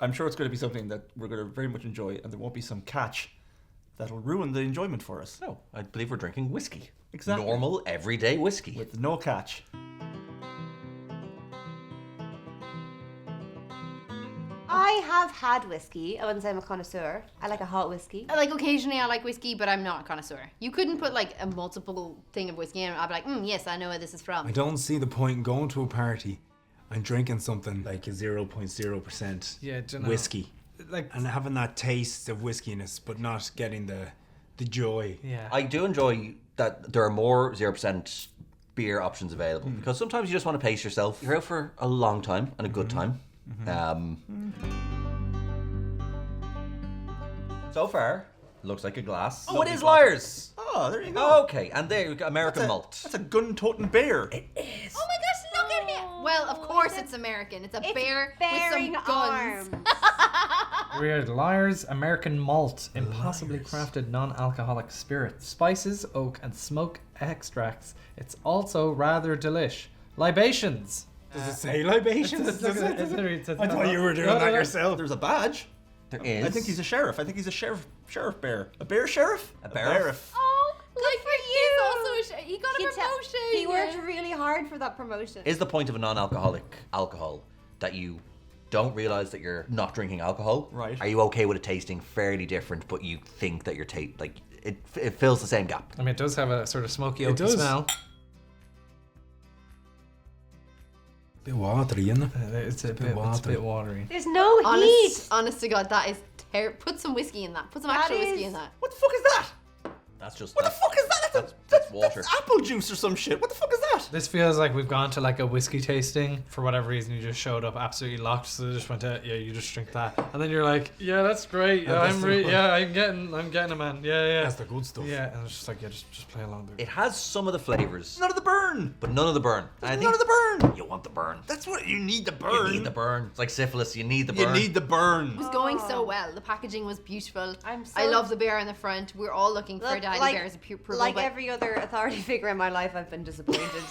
I'm sure it's going to be something that we're going to very much enjoy, and there won't be some catch that'll ruin the enjoyment for us. No, I believe we're drinking whiskey. Exactly. Normal, everyday whiskey. With no catch. I have had whiskey. I wouldn't say I'm a connoisseur. I like a hot whiskey. Like occasionally I like whiskey, but I'm not a connoisseur. You couldn't put like a multiple thing of whiskey in and I'd be like, yes, I know where this is from. I don't see the point in going to a party and drinking something like a 0.0% whiskey. Like, and having that taste of whiskiness, but not getting the joy. Yeah. I do enjoy that there are more 0% beer options available because sometimes you just want to pace yourself. You're out for a long time and a good time. So far, looks like a glass. Oh, it is Lyre's. Oh, there you go. Okay, and there you go, American malt. That's a gun-toting bear. It is. Oh my gosh, look at him! Well, of course it's American. It's a bear with some guns. Weird. Lyre's American malt, impossibly crafted non-alcoholic spirit, spices, oak, and smoke extracts. It's also rather delish. Libations. Does it say libations? I I thought you were doing that yourself. There's a badge. There is. I think he's a sheriff. I think he's a sheriff bear. A bear sheriff? A bear. Oh, good for you! He's also he got a promotion. He worked really hard for that promotion. Is the point of a non-alcoholic alcohol that you don't realize that you're not drinking alcohol? Right. Are you okay with it tasting fairly different, but you think that you're like it fills the same gap? I mean, it does have a sort of smoky, It oaky does. smell. Bit watery, isn't it? It's a bit watery. There's no heat. Honest to God, that is terrible. Put some whiskey in that. Put some actual whiskey in that. What the fuck is that? That's just What the fuck is that? That's water. That's apple juice or some shit. What the fuck is that? This feels like we've gone to like a whiskey tasting. For whatever reason, you just showed up absolutely locked, so they just went to, yeah, you just drink that. And then you're like, yeah, that's great. Yeah, I'm getting a man. Yeah. That's the good stuff. Yeah, and it's just like, yeah, just play along there. It has some of the flavors, None of the burn. but none of the burn. And I think None of the burn. you want the burn. That's what you need. The burn. You need the burn. It's like syphilis. You need the You burn. need the burn. It was going so well. The packaging was beautiful. I'm so- I love the bear in the front. We're all looking for Look, Daddy like- Bear as a pupil. Like but every other authority figure in my life, I've been disappointed.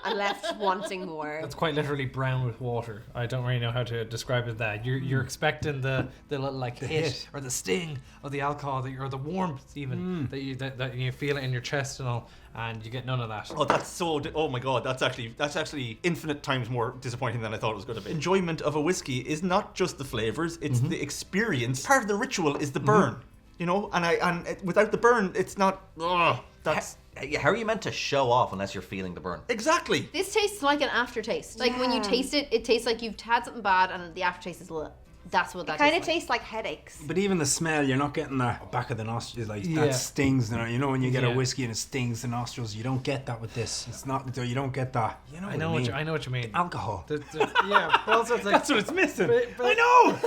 and left wanting more. That's quite literally brown with water. I don't really know how to describe it. That you're expecting the little like hit or the sting of the alcohol, or the warmth even that you feel it in your chest and all, and you get none of that. Oh, that's so. Oh my god, that's actually infinite times more disappointing than I thought it was going to be. Enjoyment of a whiskey is not just the flavors; it's the experience. Part of the ritual is the burn, you know. And without the burn, it's not. That's. How are you meant to show off unless you're feeling the burn? Exactly. This tastes like an aftertaste. Like when you taste it, it tastes like you've had something bad, and the aftertaste is ugh. That's what that kind of tastes like. tastes like headaches. But even the smell, you're not getting that back of the nostrils, like that stings. You know when you get a whiskey and it stings the nostrils, you don't get that with this. It's not. You don't get that. You know I know what you mean. Alcohol. Yeah, but also it's like, that's what it's missing. I know.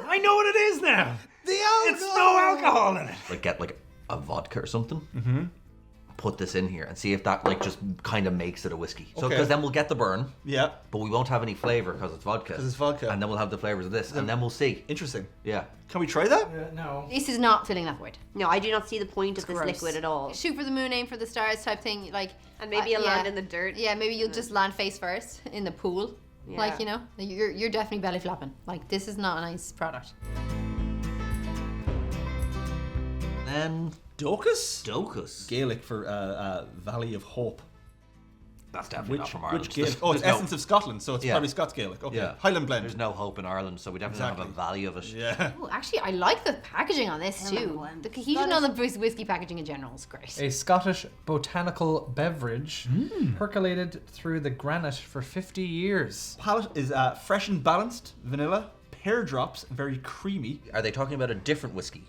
I know what it is now. The alcohol. It's no alcohol in it. Like get like a vodka or something. Put this in here and see if that like just kind of makes it a whiskey. So because then we'll get the burn. Yeah. But we won't have any flavor because it's vodka. Because it's vodka. And then we'll have the flavors of this, and then we'll see. Interesting. Yeah. Can we try that? no. This is not filling that void. No, I do not see the point of this Gross. liquid at all. Shoot for the moon, aim for the stars type thing. Like, And maybe you'll land in the dirt. Yeah, maybe you'll just land face first in the pool. Yeah. Like, you know, you're definitely belly flopping. Like, this is not a nice product. Then Docus? Docus. Gaelic for Valley of Hope. That's definitely not from Ireland. Which Gaelic? Oh, it's Essence of Scotland, so it's probably Scots Gaelic. Okay. Yeah. Highland blend. There's no hope in Ireland, so we definitely don't have a value of it. Yeah. Ooh, actually, I like the packaging on this too. The cohesion on the whiskey packaging in general is great. A Scottish botanical beverage percolated through the granite for 50 years. Palate is fresh and balanced, vanilla, pear drops, very creamy. Are they talking about a different whiskey?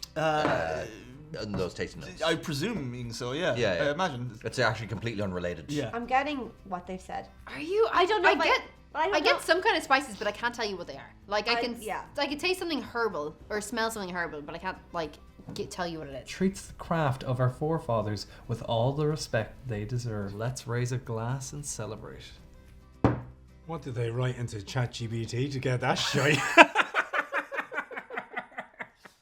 In those tasting notes. I presuming so, yeah. Yeah, yeah. I imagine. It's actually completely unrelated. Yeah. I'm getting what they've said. Are you? I don't know if I get some kind of spices, but I can't tell you what they are. Like I can taste something herbal or smell something herbal, but I can't tell you what it is. Treats the craft of our forefathers with all the respect they deserve. Let's raise a glass and celebrate. What did they write into ChatGPT to get that shite?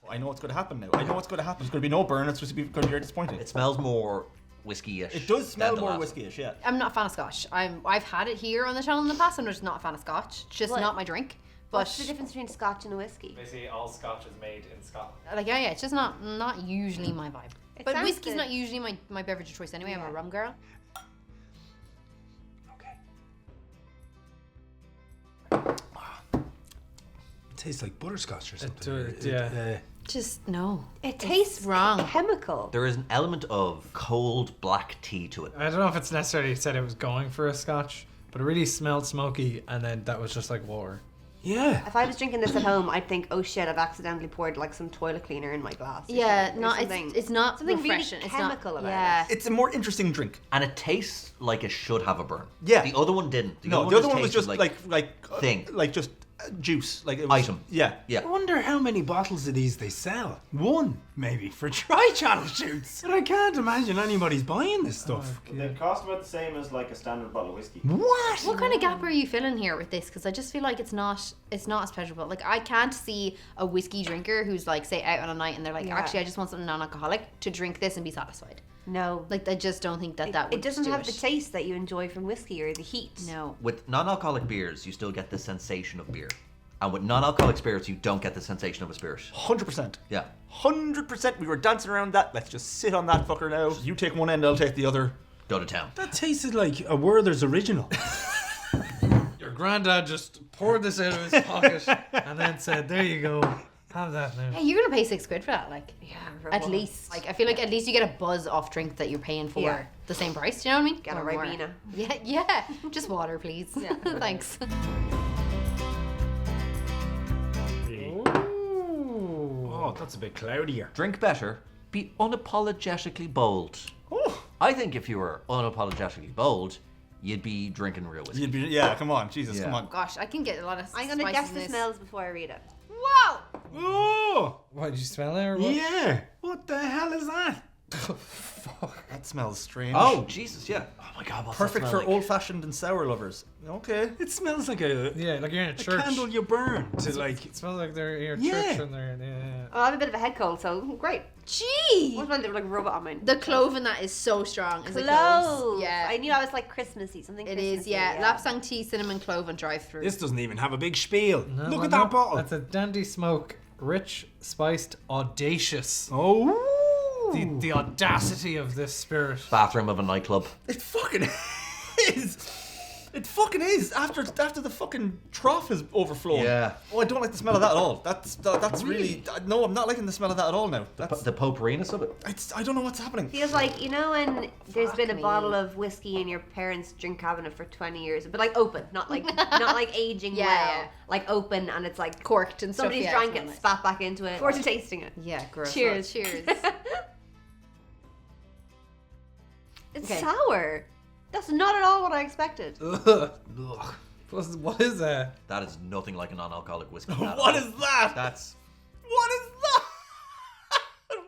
I know what's going to happen now. I know what's going to happen. There's going to be no burn. It's just going to be very disappointing. It smells more whiskey-ish. It does smell than the more last whiskey-ish, yeah. I'm not a fan of Scotch. I've had it here on the channel in the past. I'm just not a fan of Scotch. It's just not my drink. What's the difference between Scotch and a whiskey? Basically, all Scotch is made in Scotland. Like, yeah, it's just not usually my vibe. It But sounds whiskey's good. not usually my beverage of choice anyway. I'm a rum girl. It tastes like butterscotch or something. does, yeah. Just no. It tastes wrong. chemical. There is an element of cold black tea to it. I don't know if it's necessarily said it was going for a Scotch, but it really smelled smoky, and then that was just like water. Yeah. If I was drinking this at home, I'd think, oh shit, I've accidentally poured like some toilet cleaner in my glass. or Yeah, something, or no, something. it's not something really refreshing. It's not chemical about yeah. It's a more interesting drink. And it tastes like it should have a burn. Yeah. The other one didn't. No, the other one was tasted just like thing. like just juice, like it was, Item. Yeah. I Yeah. wonder how many bottles of these they sell. One, maybe, for tri-channel shoots. But I can't imagine anybody's buying this stuff. They cost about the same as like a standard bottle of whiskey. What? What kind of gap are you filling here with this? Because I just feel like it's not as pleasurable. Like I can't see a whiskey drinker who's like say out on a night and they're like, Yeah. actually I just want something non-alcoholic to drink this and be satisfied. No. Like I just don't think that would It doesn't do have it. the taste that you enjoy from whiskey or the heat. No. With non-alcoholic beers, you still get the sensation of beer. And with non-alcoholic spirits, you don't get the sensation of a spirit. 100%. Yeah. 100%. We were dancing around that. Let's just sit on that fucker now. You take one end, I'll take the other. Go to town. That tasted like a Werther's original. Your granddad just poured this out of his pocket and then said, "There you go, have that now." Yeah, you're gonna pay £6 for that, like for at what? least. Like I feel like at least you get a buzz off drink that you're paying for Yeah. the same price. Do you know what I mean? Get a Or more. Ribena. Yeah. Just water, please. Yeah. Thanks. Oh, that's a bit cloudier. Drink better. Be unapologetically bold. Oh, I think if you were unapologetically bold, you'd be drinking real whiskey. you'd be, yeah, come on, Jesus, Yeah. come on. Gosh, I can get a lot of. I'm gonna spice guess in the this. smells before I read it. Wow. Oh! What, did you smell it or what? Yeah. What the hell is that? That smells strange. Oh, Jesus, yeah. Oh my God, what's perfect that for smell like? old-fashioned and sour lovers. Okay. It smells like a Yeah, like you're in a church. candle you burn to like. It smells like they're in your Yeah. church and they're yeah. Oh, I have a bit of a head cold, so great. Gee. What about they like rub it on my The clove in that is so strong. Is it clove? cloves? Yeah. I knew I was like Christmassy, something. It Christmassy, is, yeah. Lapsang tea, cinnamon, clove, and drive-through. This doesn't even have a big spiel. No, Look well, at that no, bottle. That's a dandy smoke, rich, spiced, audacious. Oh. The audacity of this spirit. Bathroom of a nightclub. It fucking is. It fucking is. After the fucking trough has overflown. Yeah. Oh, I don't like the smell of that at all. That's really no. I'm not liking the smell of that at all now. That's The potpourriness of it. I don't know what's happening. Feels like, you know, when there's been a me. bottle of whiskey in your parents' drink cabinet for 20 years, but like open, not like not like aging Yeah, well, yeah. like open and it's like Corked and stuff. somebody's yeah, drank it's it, not nice. spat back into it, or to tasting it. Yeah, gross. Cheers. Cheers. It's Okay. sour. That's not at all what I expected. Ugh. Plus, what is that? That is nothing like a non-alcoholic whiskey. What is that? That's What is that?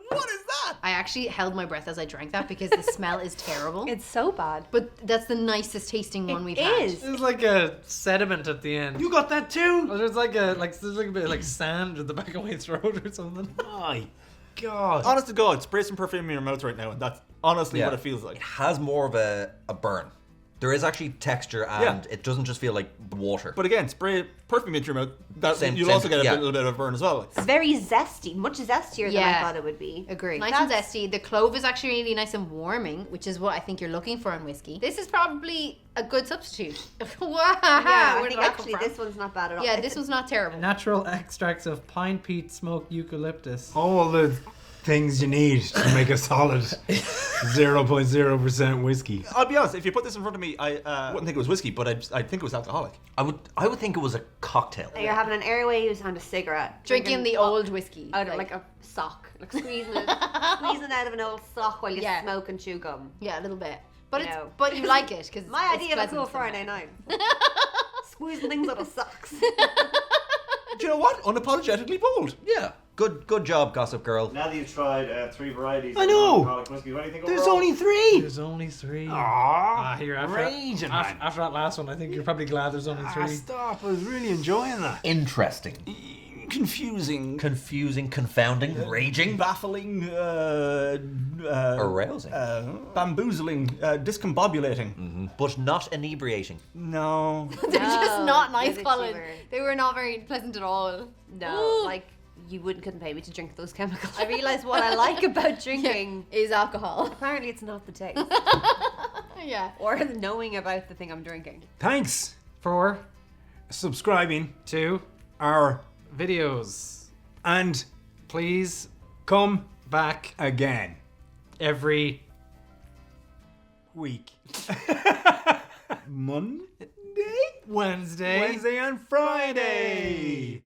What is that? I actually held my breath as I drank that because the smell is terrible. It's so bad. But that's the nicest tasting one we've is. There's like a sediment at the end. You got that too? Oh, there's like a bit of like sand at the back of my throat or something. My God. Honest to God, spray some perfume in your mouth right now, and that's honestly Yeah. what it feels like. It has more of a burn. There is actually texture, and Yeah. it doesn't just feel like water. But again, spray perfume into your mouth. Same- You'll same- also get a yeah. little bit of burn as well. It's very zesty, much zestier than I Yeah. thought it would be. Agree. Nice That's- and zesty. The clove is actually really nice and warming, which is what I think you're looking for in whiskey. This is probably a good substitute. Wow. Yeah, I Where think did that come actually from? this one's not bad at all. Yeah, It's this a- one's not terrible. Natural extracts of pine, peat, smoke, eucalyptus. All the things you need to make a solid 0.0% whiskey. I'll be honest, if you put this in front of me, I wouldn't think it was whiskey, but I'd think it was alcoholic. I would think it was a cocktail. You're having an airwaves and a cigarette. Drinking the old whiskey. out of like a sock, like squeezing it out of an old sock while you Yeah. smoke and chew gum. Yeah, a little bit. But You it's know. but you like it because My idea of a cool Friday night. Squeezing things out of socks. Do you know what? Unapologetically bold. Yeah. Good job, Gossip Girl. Now that you've tried 3 varieties I of know. non-alcoholic whiskey, what do you think There's overall? only 3. There's only 3. Aww. Here after, raging, man. after that last one, I think you're probably glad there's only 3. Stop. I was really enjoying that. Interesting. confusing, confounding, raging, baffling, arousing, bamboozling, discombobulating. but not inebriating. No. They're just not nice, they're Colin. cheaper. They were not very pleasant at all. No, like you couldn't pay me to drink those chemicals. I realize what I like about drinking Is alcohol. Apparently, it's not the taste Yeah. or the knowing about the thing I'm drinking. Thanks For subscribing 2 our videos. and Please come back again every week. Monday, Wednesday. Wednesday and Friday.